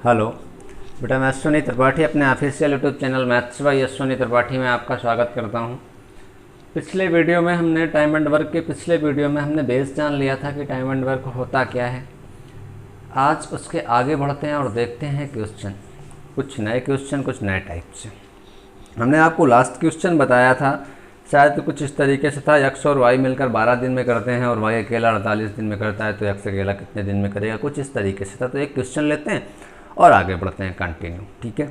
Hello बेटा, मैं अश्विनी त्रिपाठी अपने official YouTube channel maths by Ashwini Tripathi में आपका स्वागत करता हूं। पिछले वीडियो में हमने टाइम एंड वर्क के पिछले वीडियो में हमने बेस जान लिया था कि टाइम एंड वर्क होता क्या है। आज उसके आगे बढ़ते हैं और देखते हैं क्वेश्चन, कुछ नए क्वेश्चन, कुछ नए टाइप से। हमने आपको लास्ट क्वेश्चन बताया था, शायद कुछ इस तरीके से था, एक्स और वाई मिलकर 12 दिन में करते हैं और वाई अकेला 48 दिन में करता है, तो एक्स अकेला कितने दिन में करेगा, कुछ इस तरीके से था। तो एक क्वेश्चन लेते हैं और आगे बढ़ते हैं कंटिन्यू, ठीक है।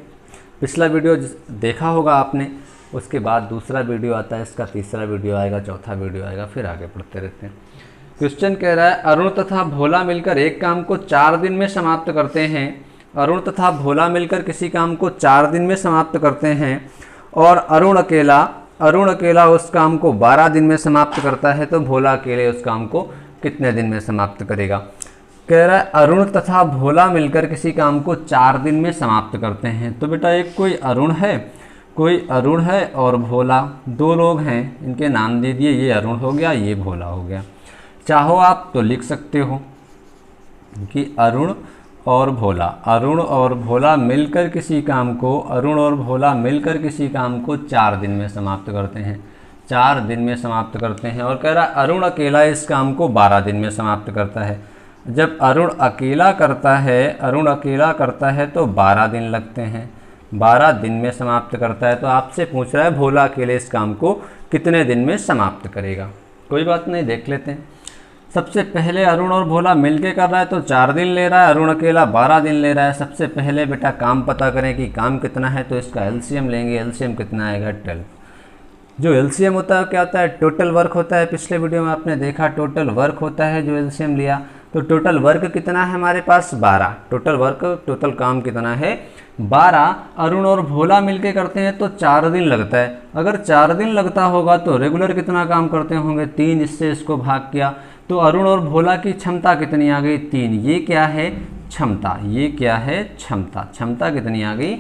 पिछला वीडियो देखा होगा आपने, उसके बाद दूसरा वीडियो आता है, इसका तीसरा वीडियो आएगा, चौथा वीडियो आएगा, फिर आगे बढ़ते रहते हैं। क्वेश्चन कह रहा है अरुण तथा भोला मिलकर एक काम को 4 दिन में समाप्त करते हैं। अरुण तथा भोला मिलकर किसी काम को 4 दिन में समाप्त करते हैं और अरुण अकेला उस काम को 12 दिन में समाप्त करता है, तो भोला अकेले उस काम को कितने दिन में समाप्त करेगा। कह रहा है अरुण तथा भोला मिलकर किसी काम को 4 दिन में समाप्त करते हैं। तो बेटा एक कोई अरुण है और भोला, दो लोग हैं, इनके नाम दे दिए, ये अरुण हो गया, ये भोला हो गया। चाहो आप तो लिख सकते हो कि अरुण और भोला मिलकर किसी काम को 4 दिन में समाप्त करते हैं, 4 दिन में समाप्त करते हैं। और कह रहा है अरुण अकेला इस काम को 12 दिन में समाप्त करता है। जब अरुण अकेला करता है तो 12 दिन लगते हैं, 12 दिन में समाप्त करता है। तो आपसे पूछ रहा है भोला अकेले इस काम को कितने दिन में समाप्त करेगा। कोई बात नहीं, देख लेते हैं। सबसे पहले अरुण और भोला मिलके कर रहा है तो 4 दिन ले रहा है, अरुण अकेला 12 दिन ले रहा है। सबसे पहले बेटा काम पता करें कि काम कितना है, तो इसका एलसीएम लेंगे। एलसीएम कितना आएगा 12। जो एलसीएम होता है क्या होता है, टोटल वर्क होता है। पिछले वीडियो में आपने देखा टोटल वर्क होता है जो एलसीएम लिया। तो टोटल वर्क कितना है हमारे पास 12। टोटल काम कितना है 12। अरुण और भोला मिलके करते हैं तो 4 दिन लगता है। अगर 4 दिन लगता होगा तो रेगुलर कितना काम करते होंगे 3, इससे इसको भाग किया तो अरुण और भोला की क्षमता कितनी आ गई 3। ये क्या है क्षमता, क्षमता कितनी आ गई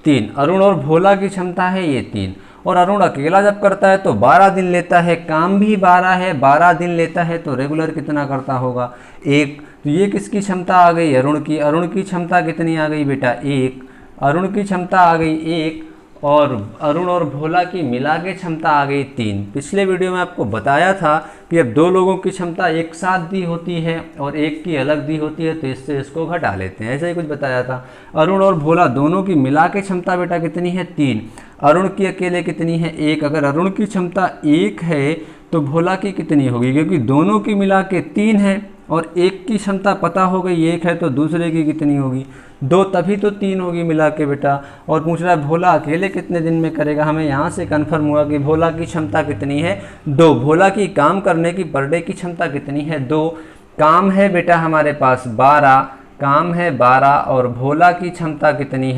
3। अरुण और भोला की क्षमता है ये 3। और अरुण अकेला जब करता है तो 12 दिन लेता है, काम भी 12 है, 12 दिन लेता है, तो रेगुलर कितना करता होगा 1। तो ये किसकी क्षमता आ गई अरुण की क्षमता कितनी आ गई बेटा 1। अरुण की क्षमता आ गई 1 और अरुण और भोला की मिला के क्षमता आ गई 3। पिछले वीडियो में आपको बताया था कि अब 2 लोगों की क्षमता एक साथ दी होती है और एक की अलग दी होती है, तो इससे इसको घटा लेते हैं, ऐसा ही कुछ बताया था। अरुण और भोला दोनों की मिला के क्षमता बेटा कितनी है 3। अरुण की अकेले कितनी है 1। अगर अरुण की क्षमता 1 है तो भोला की कितनी होगी, क्योंकि दोनों की मिला के 3 है और एक की क्षमता पता हो गई 1 है, तो दूसरे की कितनी होगी 2, तभी तो 3 होगी मिला के बेटा। और पूछ रहा है भोला अकेले कितने दिन में करेगा। हमें यहाँ से कन्फर्म हुआ कि भोला की क्षमता कितनी है 2। भोला की काम करने की पर डे की क्षमता कितनी है 2। काम है बेटा हमारे पास 12 और भोला की क्षमता कितनी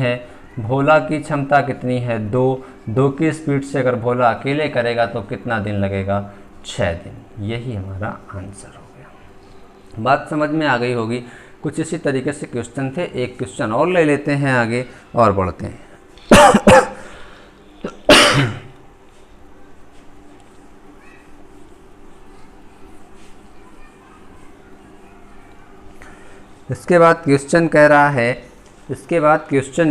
है 2 की स्पीड से अगर भोला अकेले करेगा तो कितना दिन लगेगा 6 दिन। यही हमारा आंसर हो गया। बात समझ में आ गई होगी। कुछ इसी तरीके से क्वेश्चन थे। एक क्वेश्चन और ले लेते हैं आगे और बढ़ते हैं। इसके बाद क्वेश्चन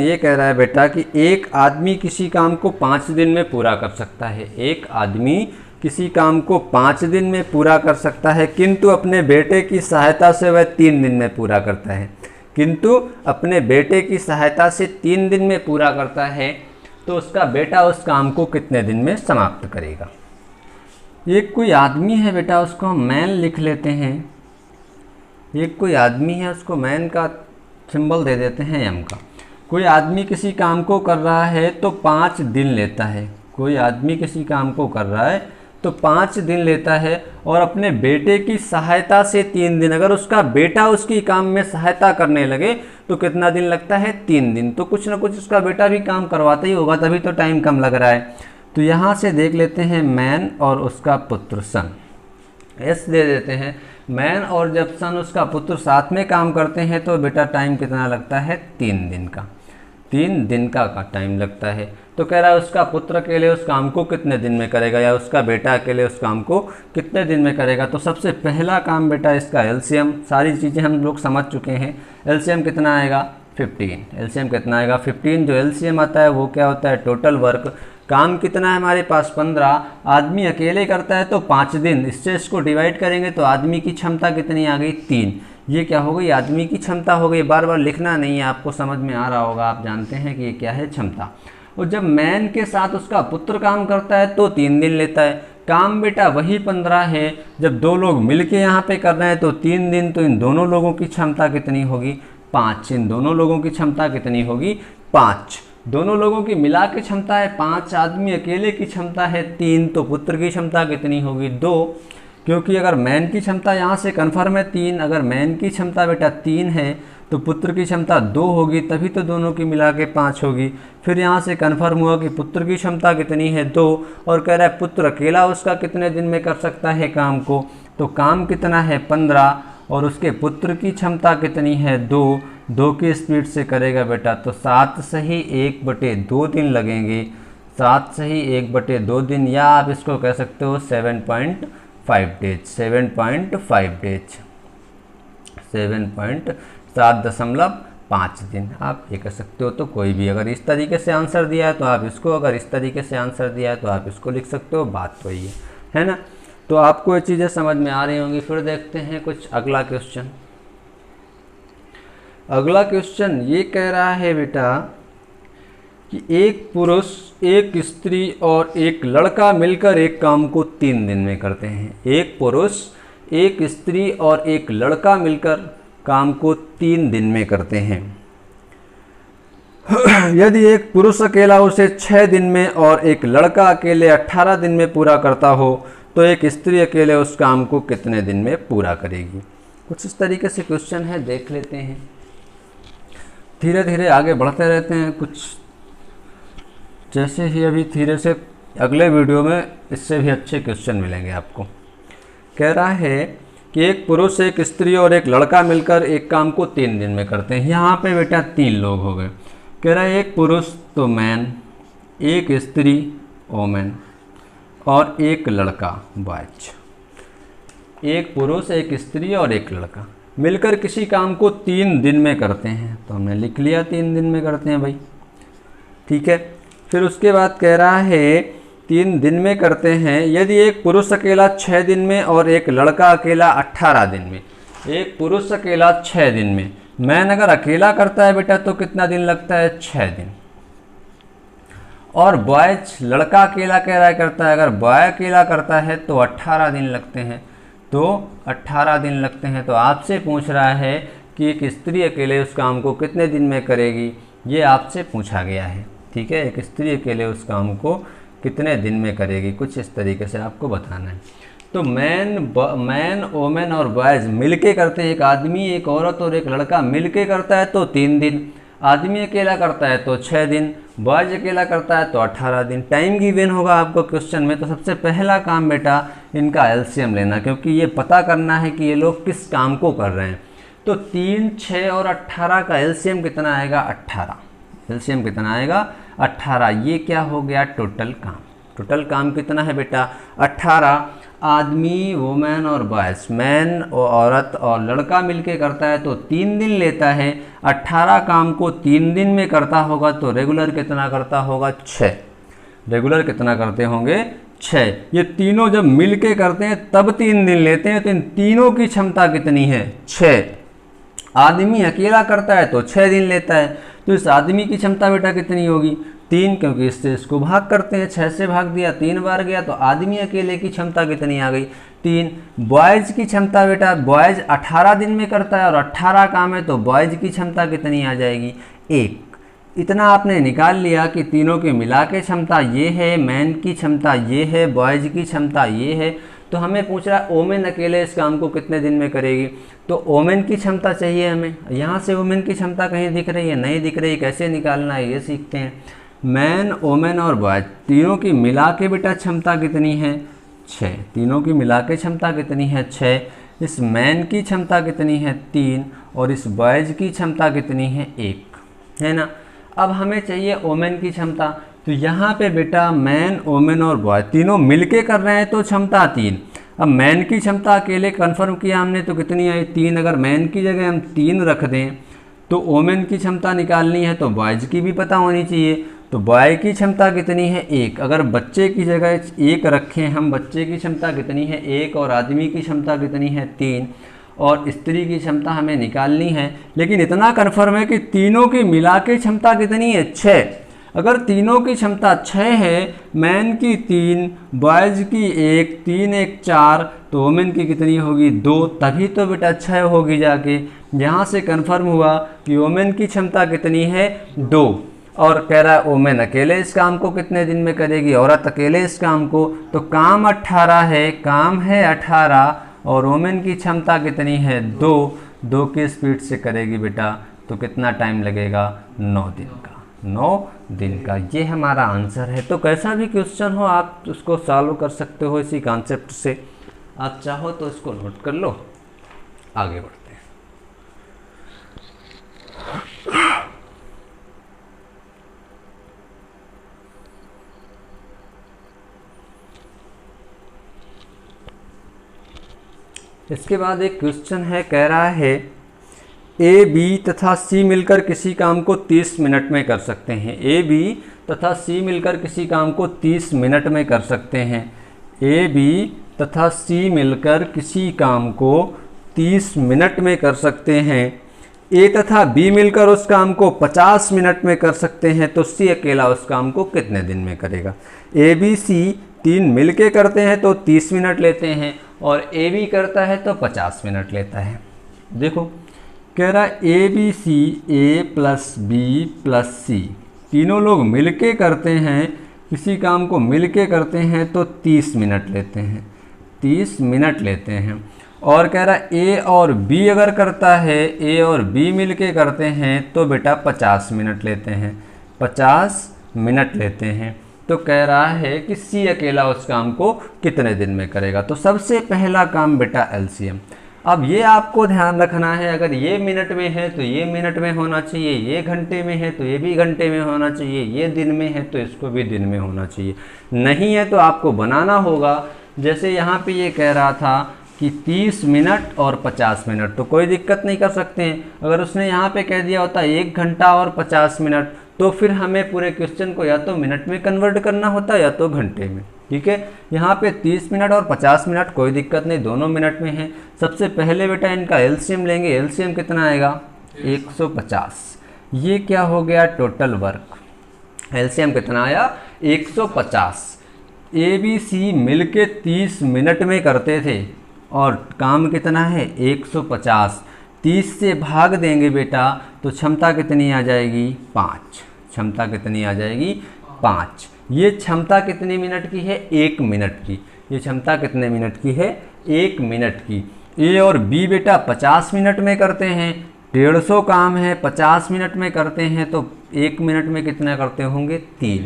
ये कह रहा है बेटा कि एक आदमी किसी काम को 5 दिन में पूरा कर सकता है। एक आदमी किसी काम को 5 दिन में पूरा कर सकता है, किंतु अपने बेटे की सहायता से वह 3 दिन में पूरा करता है। तो उसका बेटा उस काम को कितने दिन में समाप्त करेगा। एक कोई आदमी है बेटा, उसको हम मैन लिख लेते हैं। एक कोई आदमी है, उसको मैन का सिंबल दे देते हैं एम का। कोई आदमी किसी काम को कर रहा है तो 5 दिन लेता है। कोई आदमी किसी काम को कर रहा है तो 5 दिन लेता है और अपने बेटे की सहायता से 3 दिन। अगर उसका बेटा उसकी काम में सहायता करने लगे तो कितना दिन लगता है 3 दिन। तो कुछ ना कुछ उसका बेटा भी काम करवाता ही होगा, तभी तो टाइम कम लग रहा है। तो यहाँ से देख लेते हैं मैन और उसका पुत्र सन, एस दे देते हैं। मैन और जब सन उसका पुत्र साथ में काम करते हैं तो बेटा टाइम कितना लगता है 3 दिन का। 3 दिन का टाइम लगता है। तो कह रहा है उसका पुत्र अकेले उस काम को कितने दिन में करेगा, या उसका बेटा अकेले उस काम को कितने दिन में करेगा। तो सबसे पहला काम बेटा इसका एलसीएम, सारी चीज़ें हम लोग समझ चुके हैं। एलसीएम कितना आएगा 15। एलसीएम कितना आएगा 15। जो एलसीएम आता है वो क्या होता है टोटल वर्क। काम कितना है हमारे पास 15, आदमी अकेले करता है तो 5 दिन। इससे इसको डिवाइड करेंगे तो आदमी की क्षमता कितनी आ गई 3। ये क्या हो गई आदमी की क्षमता हो गई। बार बार लिखना नहीं है, आपको समझ में आ रहा होगा, आप जानते हैं कि ये क्या है क्षमता। और जब मैन के साथ उसका पुत्र काम करता है तो 3 दिन लेता है। काम बेटा वही 15 है। जब 2 लोग मिलके यहाँ पे कर रहे हैं तो 3 दिन। तो इन दोनों लोगों की क्षमता कितनी होगी 5। इन दोनों लोगों की क्षमता कितनी होगी 5। दोनों लोगों की मिला के क्षमता है 5, आदमी अकेले की क्षमता है 3। तो पुत्र की क्षमता कितनी होगी 2। क्योंकि अगर मैन की क्षमता यहाँ से कन्फर्म है 3, अगर मैन की क्षमता बेटा 3 है तो पुत्र की क्षमता 2 होगी, तभी तो दोनों की मिला के 5 होगी। फिर यहाँ से कन्फर्म हुआ कि पुत्र की क्षमता कितनी है 2, और कह रहा है पुत्र अकेला उसका कितने दिन में कर सकता है काम को। तो काम कितना है 15 और उसके पुत्र की क्षमता कितनी है 2 की स्पीड से करेगा बेटा। तो 7 सही 1/2 दिन लगेंगे। 7 सही 1/2 दिन, या आप इसको कह सकते हो 7.5 डेज। 7.5 डेज 7.5 दिन आप ये कह सकते हो। तो कोई भी अगर इस तरीके से आंसर दिया है तो आप इसको, अगर इस तरीके से आंसर दिया है तो आप इसको लिख सकते हो। बात तो ये है ना। तो आपको ये चीज़ें समझ में आ रही होंगी। फिर देखते हैं कुछ अगला क्वेश्चन। अगला क्वेश्चन ये कह रहा है बेटा कि एक पुरुष, एक स्त्री और एक लड़का मिलकर एक काम को 3 दिन में करते हैं। एक पुरुष, एक स्त्री और एक लड़का मिलकर काम को 3 दिन में करते हैं। यदि एक पुरुष अकेला उसे 6 दिन में और एक लड़का अकेले 18 दिन में पूरा करता हो तो एक स्त्री अकेले उस काम को कितने दिन में पूरा करेगी। कुछ इस तरीके से क्वेश्चन है, देख लेते हैं। धीरे धीरे आगे बढ़ते रहते हैं। कुछ जैसे ही अभी धीरे से अगले वीडियो में इससे भी अच्छे क्वेश्चन मिलेंगे आपको। कह रहा है कि एक पुरुष, एक स्त्री और एक लड़का मिलकर एक काम को 3 दिन में करते हैं। यहाँ पे बेटा 3 लोग हो गए। कह रहा है एक पुरुष तो मैन, एक स्त्री वोमेन और एक लड़का बॉयज। एक पुरुष, एक स्त्री और एक लड़का मिलकर किसी काम को 3 दिन में करते हैं। तो हमने लिख लिया 3 दिन में करते हैं भाई, ठीक है। फिर उसके बाद कह रहा है 3 दिन में करते हैं। यदि एक पुरुष अकेला 6 दिन में और एक लड़का अकेला 18 दिन में। एक पुरुष अकेला 6 दिन में, मैन अगर अकेला करता है बेटा तो कितना दिन लगता है 6 दिन। और बॉयज, लड़का अकेला कह रहा है करता है, अगर बॉय अकेला करता है तो 18 दिन लगते हैं। तो 18 दिन लगते हैं। तो आपसे पूछ रहा है कि एक स्त्री अकेले उस काम को कितने दिन में करेगी, ये आपसे पूछा गया है, ठीक है। एक स्त्री अकेले उस काम को कितने दिन में करेगी, कुछ इस तरीके से आपको बताना है। तो मैन वोमेन और बॉयज़ मिलके करते हैं। एक आदमी, एक औरत और एक लड़का मिलके करता है तो 3 दिन। आदमी अकेला करता है तो 6 दिन, बॉयज अकेला करता है तो 18 दिन। टाइम गिवन होगा आपको क्वेश्चन में। तो सबसे पहला काम बेटा इनका एलसीएम लेना, क्योंकि ये पता करना है कि ये लोग किस काम को कर रहे हैं। तो 3, 6 और 18 का एलसीएम कितना आएगा 18। एलसीएम कितना आएगा 18। ये क्या हो गया टोटल काम। टोटल काम कितना है बेटा 18। आदमी, वुमेन और बॉयज, मैन और औरत और लड़का मिलके करता है तो 3 दिन लेता है। 18 काम को 3 दिन में करता होगा तो रेगुलर कितना करता होगा 6। रेगुलर कितना करते होंगे 6। ये तीनों जब मिलके करते हैं तब 3 दिन लेते हैं। तो इन तीनों की क्षमता कितनी है 6। आदमी अकेला करता है तो 6 दिन लेता है। तो इस आदमी की क्षमता बेटा कितनी होगी 3, क्योंकि इससे इसको भाग करते हैं। 6 से भाग दिया 3 बार गया। तो आदमी अकेले की क्षमता कितनी आ गई 3। बॉयज़ की क्षमता बेटा, बॉयज़ 18 दिन में करता है और 18 काम है तो बॉयज़ की क्षमता कितनी आ जाएगी 1। इतना आपने निकाल लिया कि तीनों के मिला के क्षमता ये है, मैन की क्षमता ये है, बॉयज़ की क्षमता ये है। तो हमें पूछ रहा है वोमेन अकेले इस काम को कितने दिन में करेगी। तो वोमेन की क्षमता चाहिए हमें। यहाँ से वोमेन की क्षमता कहीं दिख रही है, नहीं दिख रही, कैसे निकालना है ये सीखते हैं। मैन, वोमेन और बॉयज तीनों की मिला के बेटा क्षमता कितनी है 6। तीनों की मिला के क्षमता कितनी है 6। इस मैन की क्षमता कितनी है 3 और इस बॉयज की क्षमता कितनी है 1, है ना। अब हमें चाहिए वोमेन की क्षमता। तो यहाँ पे बेटा मैन, वोमेन और बॉय तीनों मिलके कर रहे हैं तो क्षमता 3। अब मैन की क्षमता अकेले कंफर्म किया हमने तो कितनी आई 3। अगर मैन की जगह हम 3 रख दें तो वोमेन की क्षमता निकालनी है तो बॉयज़ की भी पता होनी चाहिए। तो बॉय की क्षमता कितनी है 1, अगर बच्चे की जगह 1 रखें हम, बच्चे की क्षमता कितनी है 1 और आदमी की क्षमता कितनी है 3 और स्त्री की क्षमता हमें निकालनी है। लेकिन इतना कन्फर्म है कि तीनों की मिला के क्षमता कितनी है 6। अगर तीनों की क्षमता 6 है, मैन की 3, बॉयज़ की 1, 3 1 4, तो वोमेन की कितनी होगी 2, तभी तो बेटा 6 होगी जाके। यहाँ से कन्फर्म हुआ कि वोमेन की क्षमता कितनी है 2। और कह रहा है वोमेन अकेले इस काम को कितने दिन में करेगी, औरत अकेले इस काम को, तो काम 18 है, काम है 18 और वोमेन की क्षमता कितनी है 2 की स्पीड से करेगी बेटा, तो कितना टाइम लगेगा 9 दिन का, 9 दिन का। ये हमारा आंसर है। तो कैसा भी क्वेश्चन हो आप उसको सॉल्व कर सकते हो इसी कॉन्सेप्ट से। आप चाहो तो इसको नोट कर लो, आगे बढ़ते हैं। इसके बाद एक क्वेश्चन है, कह रहा है ए बी तथा सी मिलकर किसी काम को 30 मिनट में कर सकते हैं। ए बी तथा सी मिलकर किसी काम को 30 मिनट में कर सकते हैं। ए बी तथा सी मिलकर किसी काम को 30 मिनट में कर सकते हैं। ए तथा बी मिलकर उस काम को 50 मिनट में कर सकते हैं, तो सी अकेला उस काम को कितने दिन में करेगा। ए बी सी 3 मिलके करते हैं तो 30 मिनट लेते हैं और ए बी करता है तो 50 मिनट लेता है। देखो कह रहा है A B C, A plus B plus C, तीनों लोग मिलके करते हैं, किसी काम को मिलके करते हैं तो 30 मिनट लेते हैं, 30 मिनट लेते हैं। और कह रहा है ए और बी अगर करता है, ए और बी मिलके करते हैं तो बेटा 50 मिनट लेते हैं, 50 मिनट लेते हैं। तो कह रहा है कि सी अकेला उस काम को कितने दिन में करेगा। तो सबसे पहला काम बेटा एलसीएम। अब ये आपको ध्यान रखना है, अगर ये मिनट में है तो ये मिनट में होना चाहिए, ये घंटे में है तो ये भी घंटे में होना चाहिए, ये दिन में है तो इसको भी दिन में होना चाहिए। नहीं है तो आपको बनाना होगा। जैसे यहाँ पे ये कह रहा था कि 30 मिनट और 50 मिनट, तो कोई दिक्कत नहीं कर सकते हैं। अगर उसने यहाँ पे कह दिया होता 1 घंटा और 50 मिनट, तो फिर हमें पूरे क्वेश्चन को या तो मिनट में कन्वर्ट करना होता या तो घंटे में। ठीक है, यहाँ पे 30 मिनट और 50 मिनट कोई दिक्कत नहीं, दोनों मिनट में है। सबसे पहले बेटा इनका एलसीएम लेंगे। एलसीएम कितना आएगा 150। ये क्या हो गया टोटल वर्क, एलसीएम कितना आया 150। ए बी सी मिलके 30 मिनट में करते थे और काम कितना है 150। 30 से भाग देंगे बेटा तो क्षमता कितनी आ जाएगी 5। क्षमता कितनी आ जाएगी 5। ये क्षमता कितने मिनट की है 1 मिनट की। ये क्षमता कितने मिनट की है 1 मिनट की। ए और बी बेटा 50 मिनट में करते हैं, 150 काम है, 50 मिनट में करते हैं तो 1 मिनट में कितना करते होंगे 3।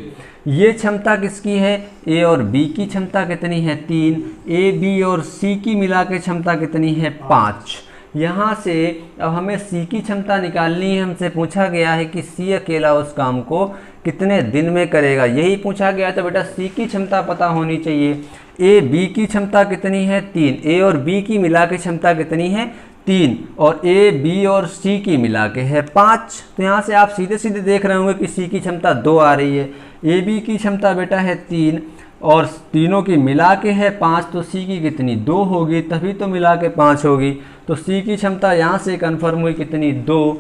ये क्षमता किसकी है ए और बी की क्षमता कितनी है 3। ए बी और सी की मिला के क्षमता कितनी है 5। यहाँ से अब हमें सी की क्षमता निकालनी है। हमसे पूछा गया है कि सी अकेला उस काम को कितने दिन में करेगा, यही पूछा गया। तो बेटा सी की क्षमता पता होनी चाहिए। ए बी की क्षमता कितनी है 3, ए और बी की मिला के क्षमता कितनी है 3 और ए बी और सी की मिला के है 5। तो यहाँ से आप सीधे सीधे देख रहे होंगे कि सी की क्षमता 2 आ रही है, ए बी की क्षमता बेटा है 3 और तीनों की मिला के है 5, तो सी की कितनी 2 होगी, तभी तो मिला के 5 होगी। तो सी की क्षमता यहाँ से कन्फर्म हुई कितनी 2।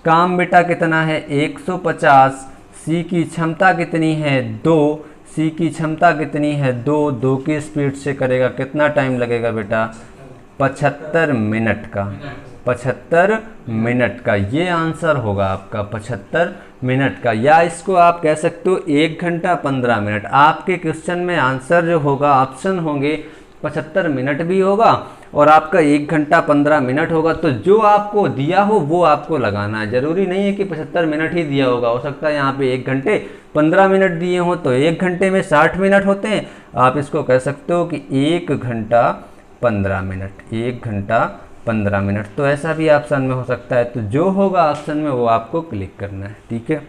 काम बेटा कितना है 150। सी की क्षमता कितनी है 2। सी की क्षमता कितनी है 2 की स्पीड से करेगा, कितना टाइम लगेगा बेटा 75 मिनट का, 75 मिनट का। ये आंसर होगा आपका 75 मिनट का, या इसको आप कह सकते हो 1 घंटा 15 मिनट। आपके क्वेश्चन में आंसर जो होगा ऑप्शन होंगे 75 मिनट भी होगा और आपका 1 घंटा 15 मिनट होगा। तो जो आपको दिया हो वो आपको लगाना है, ज़रूरी नहीं है कि 75 मिनट ही दिया होगा। हो सकता है यहाँ पे 1 घंटे 15 मिनट दिए हों तो 1 घंटे में 60 मिनट होते हैं। आप इसको कह सकते हो कि 1 घंटा 15 मिनट, 1 घंटा 15 मिनट। तो ऐसा भी ऑप्शन में हो सकता है। तो जो होगा ऑप्शन में वो आपको क्लिक करना है। ठीक है,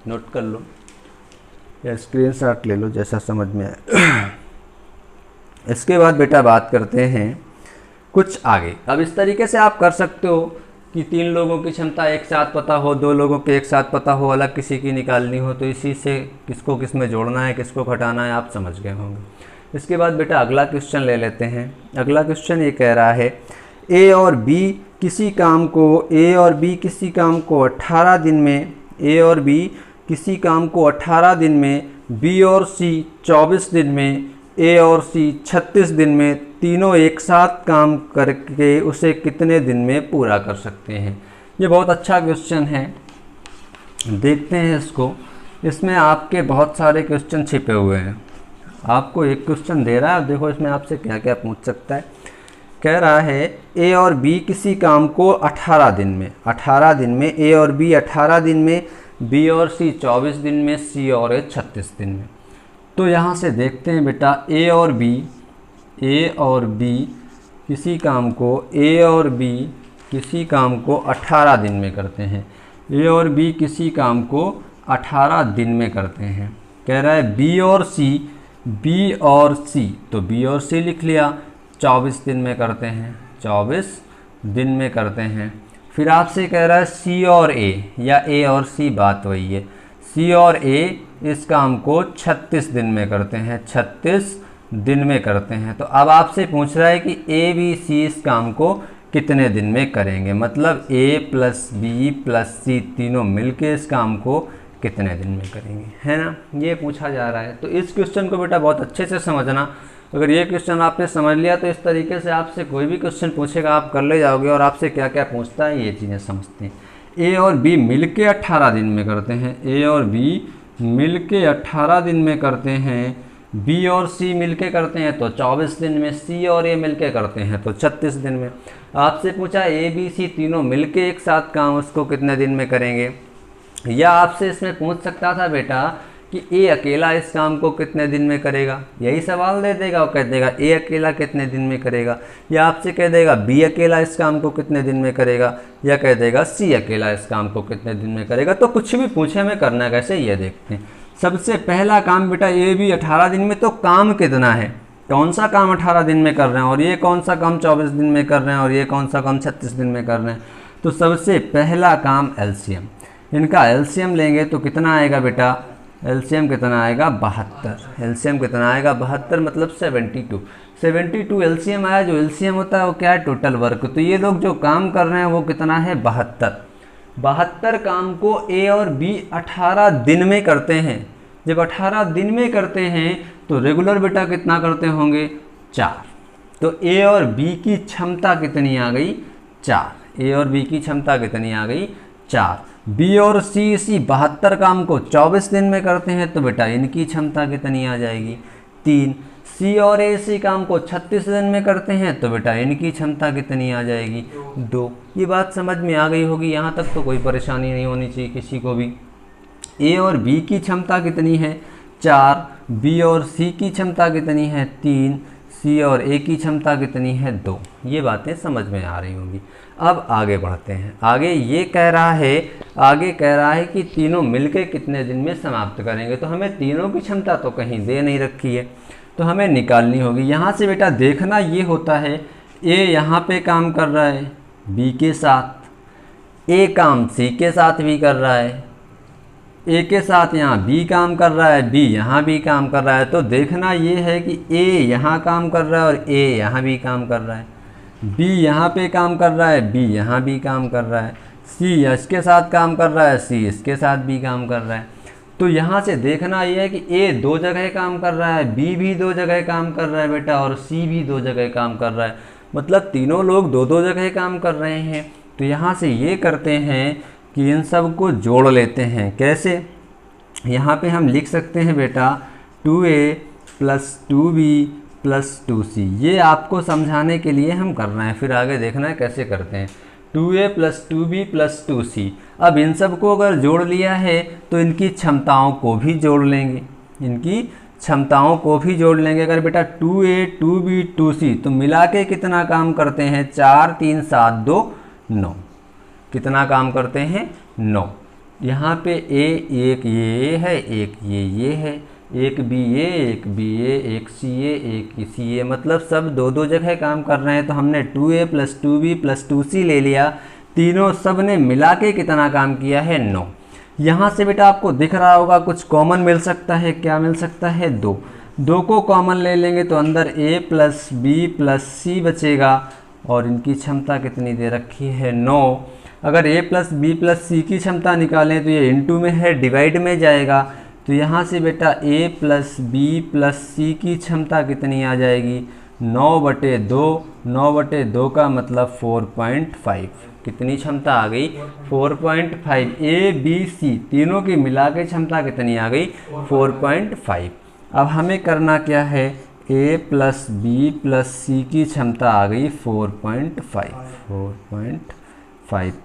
नोट कर लो या स्क्रीनशॉट ले लो जैसा समझ में आए। इसके बाद बेटा बात करते हैं कुछ आगे। अब इस तरीके से आप कर सकते हो कि 3 लोगों की क्षमता एक साथ पता हो, 2 लोगों के एक साथ पता हो, अलग किसी की निकालनी हो, तो इसी से किसको किस में जोड़ना है, किसको घटाना है, आप समझ गए होंगे। इसके बाद बेटा अगला क्वेश्चन ले लेते हैं। अगला क्वेश्चन ये कह रहा है ए और बी किसी काम को 18 दिन में, ए और बी किसी काम को 18 दिन में, बी और सी 24 दिन में, ए और सी 36 दिन में, तीनों एक साथ काम करके उसे कितने दिन में पूरा कर सकते हैं। ये बहुत अच्छा क्वेश्चन है, देखते हैं इसको। इसमें आपके बहुत सारे क्वेश्चन छिपे हुए हैं। आपको एक क्वेश्चन दे रहा है, देखो इसमें आपसे क्या क्या पूछ सकता है। कह रहा है ए और बी किसी काम को 18 दिन में, 18 दिन में, ए और बी 18 दिन में, बी और सी 24 दिन में, सी और ए 36 दिन में। तो यहाँ से देखते हैं बेटा ए और बी किसी काम को, ए और बी किसी काम को 18 दिन में करते हैं। ए और बी किसी काम को 18 दिन में करते हैं। कह रहा है बी और सी, तो बी और सी लिख लिया, 24 दिन में करते हैं, 24 दिन में करते हैं। फिर आपसे कह रहा है सी और ए, या ए और सी, बात वही है, सी और ए इस काम को 36 दिन में करते हैं, 36 दिन में करते हैं। तो अब आपसे पूछ रहा है कि ए बी सी इस काम को कितने दिन में करेंगे, मतलब ए प्लस बी प्लस सी तीनों मिलके इस काम को कितने दिन में करेंगे, है ना, ये पूछा जा रहा है। तो इस क्वेश्चन को बेटा बहुत अच्छे से समझना। अगर ये क्वेश्चन आपने समझ लिया तो इस तरीके से आपसे कोई भी क्वेश्चन पूछेगा आप कर ले जाओगे, और आपसे क्या क्या पूछता है ये चीज़ें समझते हैं। ए और बी मिलके 18 दिन में करते हैं, ए और बी मिलके 18 दिन में करते हैं, बी और सी मिलके करते हैं तो 24 दिन में, सी और ए मिलके करते हैं तो 36 दिन में। आपसे पूछा ए बी सी तीनों मिलके एक साथ काम उसको कितने दिन में करेंगे, या आपसे इसमें पूछ सकता था बेटा कि ए अकेला इस काम को कितने दिन में करेगा, यही सवाल दे देगा और कह देगा ए अकेला कितने दिन में करेगा, या आपसे कह देगा बी अकेला इस काम को कितने दिन में करेगा, या कह देगा सी अकेला इस काम को कितने दिन में करेगा। तो कुछ भी पूछे हमें करना कैसे, ये देखते हैं। सबसे पहला काम बेटा ए बी 18 दिन में, तो काम कितना है, कौन सा काम 18 दिन में कर रहे हैं, और ये कौन सा काम 24 दिन में कर रहे हैं, और ये कौन सा काम 36 दिन में कर रहे हैं। तो सबसे पहला काम एलसीएम, इनका एलसीएम लेंगे तो कितना आएगा बेटा, एलसीएम कितना आएगा 72, एलसीएम कितना आएगा 72 मतलब 72 एलसीएम आया। जो एलसीएम होता है वो क्या है, टोटल वर्क। तो ये लोग जो काम कर रहे हैं वो कितना है 72 काम को ए और बी 18 दिन में करते हैं। जब 18 दिन में करते हैं तो रेगुलर बेटा कितना करते होंगे 4। तो ए और बी की क्षमता कितनी आ गई 4, ए और बी की क्षमता कितनी आ गई 4। बी और सी इसी 72 काम को 24 दिन में करते हैं तो बेटा इनकी क्षमता कितनी आ जाएगी 3। सी और ए इसी काम को 36 दिन में करते हैं तो बेटा इनकी क्षमता कितनी आ जाएगी 2। ये बात समझ में आ गई होगी, यहाँ तक तो कोई परेशानी नहीं होनी चाहिए किसी को भी। ए और बी की क्षमता कितनी है 4, बी और सी की क्षमता कितनी है 3, सी और ए की क्षमता कितनी है 2। ये बातें समझ में आ रही होंगी। अब आगे बढ़ते हैं। आगे कह रहा है कि तीनों मिलके कितने दिन में समाप्त करेंगे। तो हमें तीनों की क्षमता तो कहीं दे नहीं रखी है, तो हमें निकालनी होगी। यहाँ से बेटा देखना ये होता है ए यहाँ पे काम कर रहा है बी के साथ, ए काम सी के साथ भी कर रहा है, ए के साथ यहाँ बी काम कर रहा है, बी यहाँ भी काम कर रहा है। तो देखना ये है कि ए यहाँ काम कर रहा है और ए यहाँ भी काम कर रहा है, बी यहाँ पे काम कर रहा है, बी यहाँ भी काम कर रहा है, सी इसके साथ काम कर रहा है, सी इसके साथ भी काम कर रहा है। तो यहाँ से देखना ये है कि ए 2 जगह काम कर रहा है, बी भी 2 जगह काम कर रहा है बेटा, और सी भी 2 जगह काम कर रहा है, मतलब तीनों लोग 2-2 जगह काम कर रहे हैं। तो यहाँ से ये करते हैं कि इन सब को जोड़ लेते हैं। कैसे, यहाँ पे हम लिख सकते हैं बेटा 2a + 2b + 2c। ये आपको समझाने के लिए हम कर रहे हैं, फिर आगे देखना है कैसे करते हैं। 2a + 2b + 2c। अब इन सब को अगर जोड़ लिया है तो इनकी क्षमताओं को भी जोड़ लेंगे, इनकी क्षमताओं को भी जोड़ लेंगे। अगर बेटा 2a 2b 2c तो मिला के कितना काम करते हैं 4 3 7 2 9। कितना काम करते हैं 9। यहाँ पे एक ये है, एक ये है, एक बी ए, एक बी ए, एक सी ए, एक सी ए, मतलब सब 2-2 जगह काम कर रहे हैं। तो हमने 2a + 2b + 2c ले लिया, तीनों सब ने मिला के कितना काम किया है 9। यहाँ से बेटा आपको दिख रहा होगा कुछ कॉमन मिल सकता है, क्या मिल सकता है 2। 2 को कॉमन ले लेंगे तो अंदर a प्लस बी प्लस सी बचेगा और इनकी क्षमता कितनी दे रखी है 9। अगर a प्लस बी प्लस सी की क्षमता निकालें तो ये इनटू में है, डिवाइड में जाएगा, तो यहाँ से बेटा a प्लस बी प्लस सी की क्षमता कितनी आ जाएगी 9/2। 9/2 का मतलब 4.5। कितनी क्षमता आ गई 4.5। ए बी सी तीनों की मिला के क्षमता कितनी आ गई 4.5। अब हमें करना क्या है, a प्लस बी प्लस सी की क्षमता आ गई 4.5।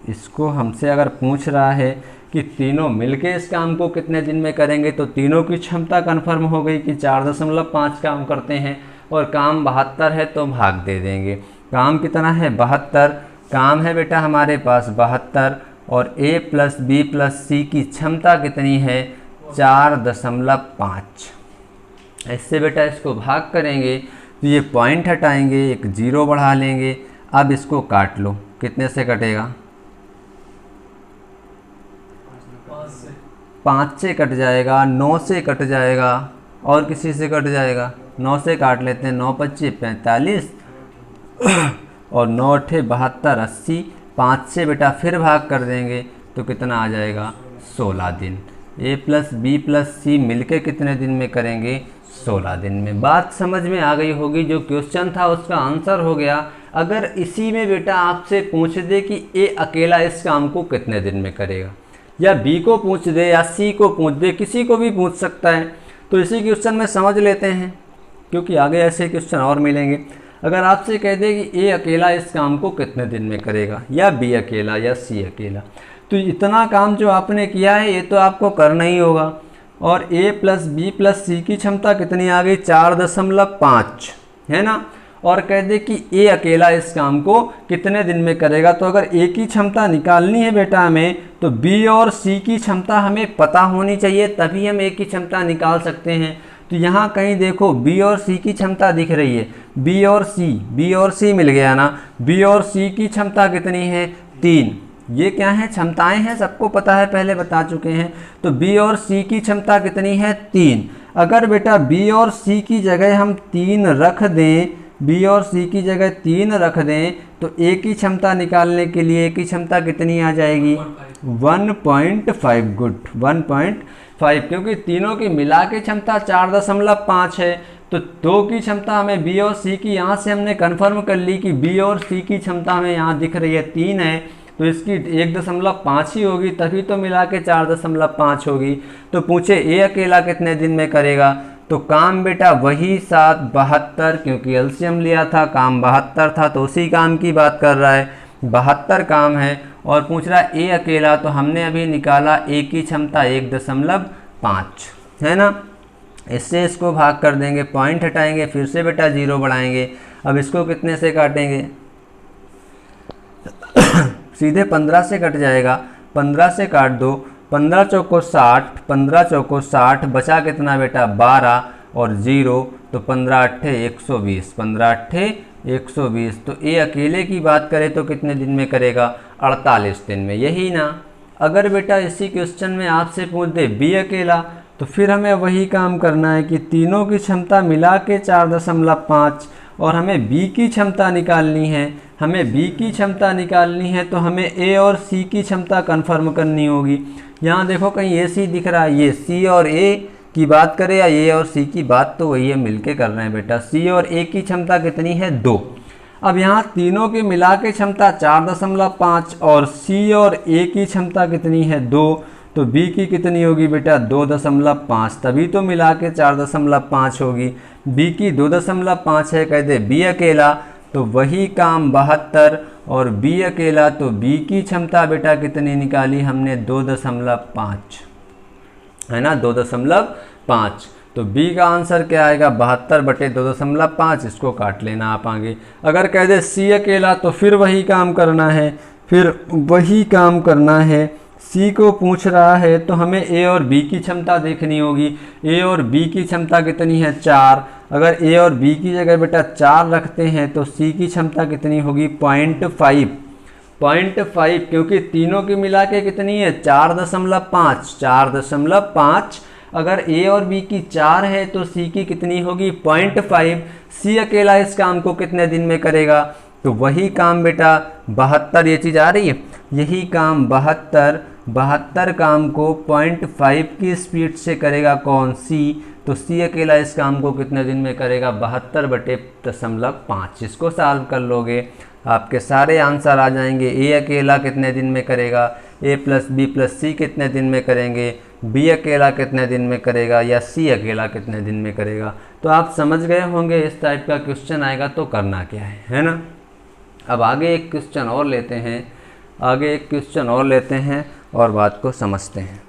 इसको हमसे अगर पूछ रहा है कि तीनों मिलके इस काम को कितने दिन में करेंगे, तो तीनों की क्षमता कन्फर्म हो गई कि 4.5 काम करते हैं और काम 72 है तो भाग दे देंगे। काम कितना है 72, काम है बेटा हमारे पास 72 और a प्लस बी प्लस सी की क्षमता कितनी है 4.5। इससे बेटा इसको भाग करेंगे तो ये पॉइंट हटाएंगे, एक 0 बढ़ा लेंगे। अब इसको काट लो, कितने से कटेगा 5 से कट जाएगा, 9 से कट जाएगा और किसी से कट जाएगा 9 से काट लेते हैं। 9 25 45 और 9 8 72 80। 5 से बेटा फिर भाग कर देंगे तो कितना आ जाएगा 16 दिन। a प्लस बी प्लस सी मिलके कितने दिन में करेंगे 16 दिन में। बात समझ में आ गई होगी, जो क्वेश्चन था उसका आंसर हो गया। अगर इसी में बेटा आपसे पूछ दे कि a अकेला इस काम को कितने दिन में करेगा, या b को पूछ दे या c को पूछ दे, किसी को भी पूछ सकता है, तो इसी क्वेश्चन में समझ लेते हैं क्योंकि आगे ऐसे क्वेश्चन और मिलेंगे। अगर आपसे कह दे कि a अकेला इस काम को कितने दिन में करेगा, या b अकेला या c अकेला, तो इतना काम जो आपने किया है ये तो आपको करना ही होगा। और a प्लस बी प्लस सी की क्षमता कितनी आ गई 4.5 है ना। और कह दे कि a अकेला इस काम को कितने दिन में करेगा, तो अगर a की क्षमता निकालनी है बेटा हमें, तो b और c की क्षमता हमें पता होनी चाहिए, तभी हम a की क्षमता निकाल सकते हैं। तो यहाँ कहीं देखो b और c की क्षमता दिख रही है, b और c मिल गया ना। b और c की क्षमता कितनी है 3। ये क्या है क्षमताएं हैं, सबको पता है, पहले बता चुके हैं। तो b और c की क्षमता कितनी है 3। अगर बेटा b और c की जगह हम 3 रख दें, b और c की जगह 3 रख दें, तो a की क्षमता निकालने के लिए a की क्षमता कितनी आ जाएगी 1.5। गुड 1.5, क्योंकि तीनों की मिला के क्षमता 4.5 है। तो 2 की क्षमता हमें b और c की, यहाँ से हमने कंफर्म कर ली कि b और c की क्षमता हमें यहाँ दिख रही है 3 है, तो इसकी 1.5 ही होगी, तभी तो मिला के 4.5 होगी। तो पूछे a अकेला कितने दिन में करेगा, तो काम बेटा वही 7/72, क्योंकि एलसीएम लिया था, काम 72 था, तो उसी काम की बात कर रहा है। 72 काम है और पूछ रहा है a अकेला, तो हमने अभी निकाला a की क्षमता 1.5 है ना। इससे इसको भाग कर देंगे, पॉइंट हटाएंगे, फिर से बेटा 0 बढ़ाएंगे। अब इसको कितने से काटेंगे सीधे 15 से कट जाएगा, 15 से काट दो, 15 चौको 60, 15 चौको 60, बचा कितना बेटा 12 और 0, तो 15 अट्ठे 120, 15 अट्ठे 120। तो ए अकेले की बात करें तो कितने दिन में करेगा 48 दिन में, यही ना। अगर बेटा इसी क्वेश्चन में आपसे पूछ दे बी अकेला, तो फिर हमें वही काम करना है कि तीनों की क्षमता मिला के 4.5 और हमें b की क्षमता निकालनी है। हमें b की क्षमता निकालनी है तो हमें a और c की क्षमता कंफर्म करनी होगी। यहाँ देखो कहीं a c दिख रहा है, ये c और a की बात करें या a और c की बात, तो वही है, मिलके कर रहे हैं बेटा। c और a की क्षमता कितनी है 2। अब यहाँ तीनों की मिला के क्षमता 4.5 और c और a की क्षमता कितनी है 2, तो b की कितनी होगी बेटा 2.5, तभी तो मिला के 4.5 होगी। b की 2.5 है, कह दे b अकेला, तो वही काम 72 और b अकेला, तो b की क्षमता बेटा कितनी निकाली हमने 2.5 है ना, 2.5। तो b का आंसर क्या आएगा 72/2.5। इसको काट लेना आप आगे। अगर कह दे c अकेला, तो फिर वही काम करना है, c को पूछ रहा है तो हमें a और b की क्षमता देखनी होगी। a और b की क्षमता कितनी है 4। अगर a और b की जगह बेटा 4 रखते हैं तो c की क्षमता कितनी होगी 0.5। 0.5, क्योंकि तीनों की मिला के कितनी है 4.5, 4.5। अगर ए और बी की 4 है तो सी की कितनी होगी 0.5। सी अकेला इस काम को कितने दिन में करेगा, तो वही काम बेटा 72, ये चीज़ आ रही है, यही काम 72 काम को 0.5 की स्पीड से करेगा कौन, सी। तो सी अकेला इस काम को कितने दिन में करेगा 72/5। इसको सॉल्व कर लोगे आपके सारे आंसर आ जाएंगे। ए अकेला कितने दिन में करेगा, ए प्लस बी प्लस सी कितने दिन में करेंगे, बी अकेला कितने दिन में करेगा, या सी अकेला कितने दिन में करेगा। तो आप समझ गए होंगे इस टाइप का क्वेश्चन आएगा तो करना क्या है ना। अब आगे एक क्वेश्चन और लेते हैं, और बात को समझते हैं।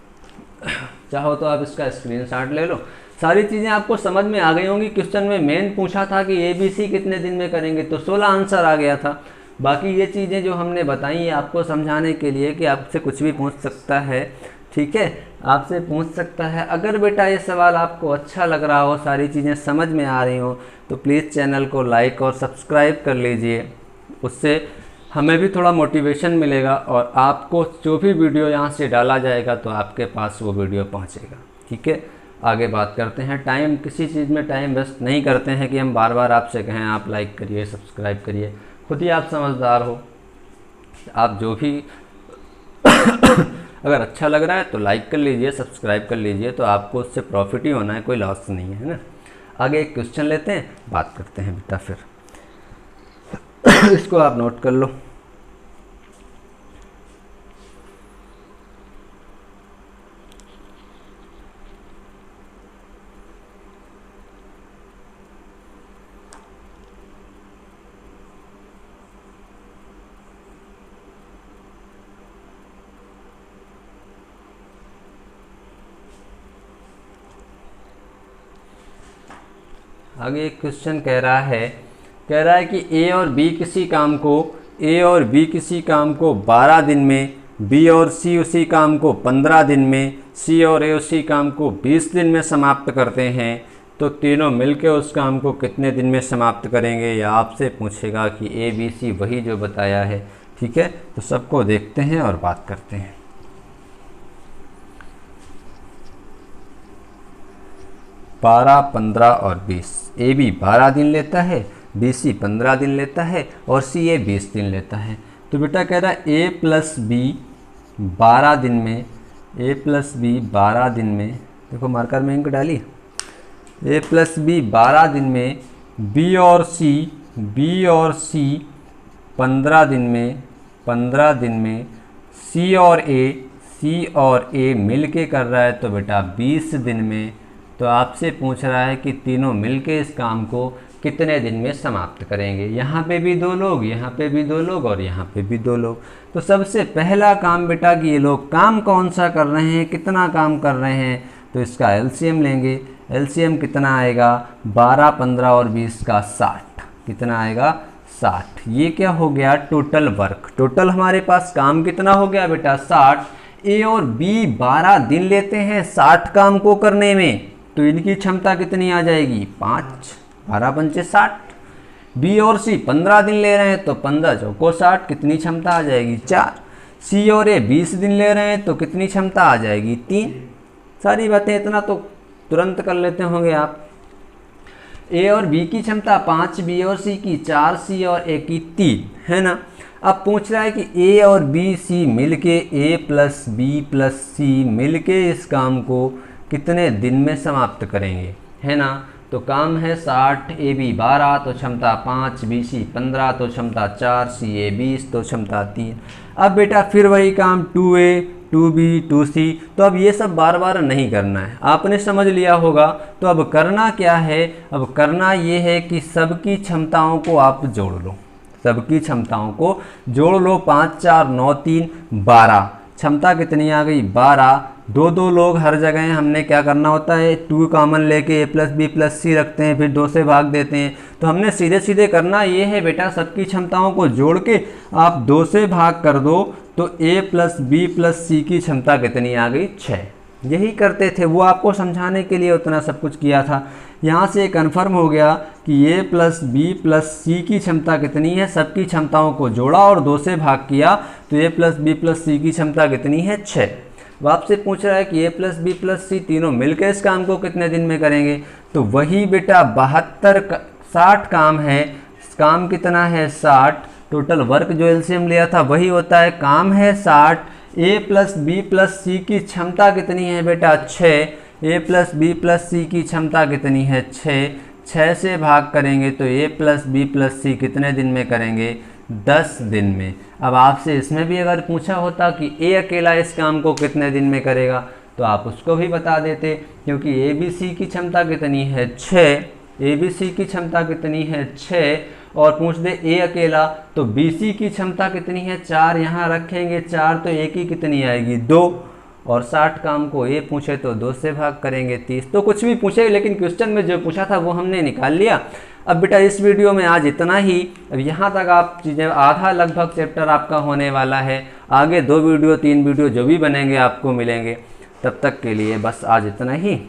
चाहो तो आप इसका स्क्रीनशॉट ले लो। सारी चीज़ें आपको समझ में आ गई होंगी। क्वेश्चन में मेन पूछा था कि ए बी सी कितने दिन में करेंगे, तो 16 आंसर आ गया था। बाकी ये चीज़ें जो हमने बताई है आपको समझाने के लिए कि आपसे कुछ भी पूछ सकता है, ठीक है, आपसे पूछ सकता है। अगर बेटा ये सवाल आपको अच्छा लग रहा हो, सारी चीज़ें समझ में आ रही हो, तो प्लीज़ चैनल को लाइक और सब्सक्राइब कर लीजिए। उससे हमें भी थोड़ा मोटिवेशन मिलेगा और आपको जो भी वीडियो यहाँ से डाला जाएगा तो आपके पास वो वीडियो पहुँचेगा। ठीक है, आगे बात करते हैं। टाइम, किसी चीज़ में टाइम वेस्ट नहीं करते हैं कि हम बार बार आपसे कहें आप लाइक करिए सब्सक्राइब करिए। खुद ही आप समझदार हो, आप जो भी अगर अच्छा लग रहा है तो लाइक कर लीजिए, सब्सक्राइब कर लीजिए, तो आपको उससे प्रॉफिट ही होना है, कोई लॉस नहीं है ना। आगे एक क्वेश्चन लेते हैं, बात करते हैं बेटा फिर। इसको आप नोट कर लो। आगे एक क्वेश्चन कह रहा है कि ए और बी किसी काम को 12 दिन में, बी और सी उसी काम को 15 दिन में, सी और ए उसी काम को 20 दिन में समाप्त करते हैं, तो तीनों मिलकर उस काम को कितने दिन में समाप्त करेंगे। या आपसे पूछेगा कि ए बी सी वही जो बताया है। ठीक है, तो सबको देखते हैं और बात करते हैं। 12, 15 और 20। ए बी 12 दिन लेता है, बी सी 15 दिन लेता है और सी ए 20 दिन लेता है। तो बेटा कह रहा है ए प्लस बी 12 दिन में, ए प्लस बी 12 दिन में, देखो मार्कर में इंक डाली, ए प्लस बी 12 दिन में, बी और सी 15 दिन में, 15 दिन में, सी और ए मिल के कर रहा है तो बेटा 20 दिन में। तो आपसे पूछ रहा है कि तीनों मिलके इस काम को कितने दिन में समाप्त करेंगे। यहाँ पे भी 2 लोग, यहाँ पे भी 2 लोग और यहाँ पे भी 2 लोग। तो सबसे पहला काम बेटा कि ये लोग काम कौन सा कर रहे हैं, कितना काम कर रहे हैं, तो इसका एलसीएम लेंगे। एलसीएम कितना आएगा 12, 15 और 20 का 60। कितना आएगा 60। ये क्या हो गया टोटल वर्क। टोटल हमारे पास काम कितना हो गया बेटा 60। ए और बी 12 दिन लेते हैं 60 काम को करने में, तो इनकी क्षमता कितनी आ जाएगी 5, 12 पंचे 60। बी और सी 15 दिन ले रहे हैं तो 15 चौको 60, कितनी क्षमता आ जाएगी 4। सी और ए 20 दिन ले रहे हैं तो कितनी क्षमता आ जाएगी 3। सारी बातें इतना तो तुरंत कर लेते होंगे आप। ए और बी की क्षमता 5, बी और सी की 4, सी और ए की 3, है ना। अब पूछ रहा है कि ए और बी सी मिलके, ए प्लस बी प्लस सी मिलके इस काम को कितने दिन में समाप्त करेंगे, है ना। तो काम है 60, ए बी 12 तो क्षमता 5, बी सी 15 तो क्षमता 4, सी ए 20 तो क्षमता 3। अब बेटा फिर वही काम 2A 2B 2C। तो अब ये सब बार बार नहीं करना है, आपने समझ लिया होगा। तो अब करना क्या है, अब करना ये है कि सबकी क्षमताओं को आप जोड़ लो, सबकी क्षमताओं को जोड़ लो। 5, 4, 9, 3, 12। क्षमता कितनी आ गई 12। 2 लोग हर जगह हमने क्या करना होता है 2 कॉमन लेके ए प्लस बी प्लस सी रखते हैं, फिर 2 से भाग देते हैं। तो हमने सीधे सीधे करना ये है बेटा, सबकी क्षमताओं को जोड़ के आप 2 से भाग कर दो तो ए प्लस बी प्लस सी की क्षमता कितनी आ गई 6। यही करते थे, वो आपको समझाने के लिए उतना सब कुछ किया था। यहाँ से कंफर्म हो गया कि a प्लस बी प्लस सी की क्षमता कितनी है, सबकी क्षमताओं को जोड़ा और 2 से भाग किया तो a प्लस बी प्लस सी की क्षमता कितनी है, 6। अब आपसे पूछ रहा है कि a plus B plus C तीनों मिलकर इस काम को कितने दिन में करेंगे, तो वही बेटा 60 काम है। काम कितना है, 60। टोटल वर्क जो एलसीएम लिया था वही होता है, काम है 60। a प्लस बी प्लस सी की क्षमता कितनी है बेटा, 6। a प्लस बी प्लस सी की क्षमता कितनी है, 6 से भाग करेंगे तो a प्लस बी प्लस सी कितने दिन में करेंगे, 10 दिन में। अब आपसे इसमें भी अगर पूछा होता कि a अकेला इस काम को कितने दिन में करेगा तो आप उसको भी बता देते, क्योंकि ए बी सी की क्षमता कितनी है, 6। ए बी सी की क्षमता कितनी है, 6। और पूछ दे ए अकेला तो बी सी की क्षमता कितनी है, 4। यहाँ रखेंगे 4 तो ए की कितनी आएगी, 2। और 60 काम को ए पूछे तो 2 से भाग करेंगे 30। तो कुछ भी पूछे, लेकिन क्वेश्चन में जो पूछा था वो हमने निकाल लिया। अब बेटा इस वीडियो में आज इतना ही। अब यहाँ तक आप चीज़ें आधा लगभग चैप्टर आपका होने वाला है। आगे 2 वीडियो 3 वीडियो जो भी बनेंगे आपको मिलेंगे। तब तक के लिए बस आज इतना ही।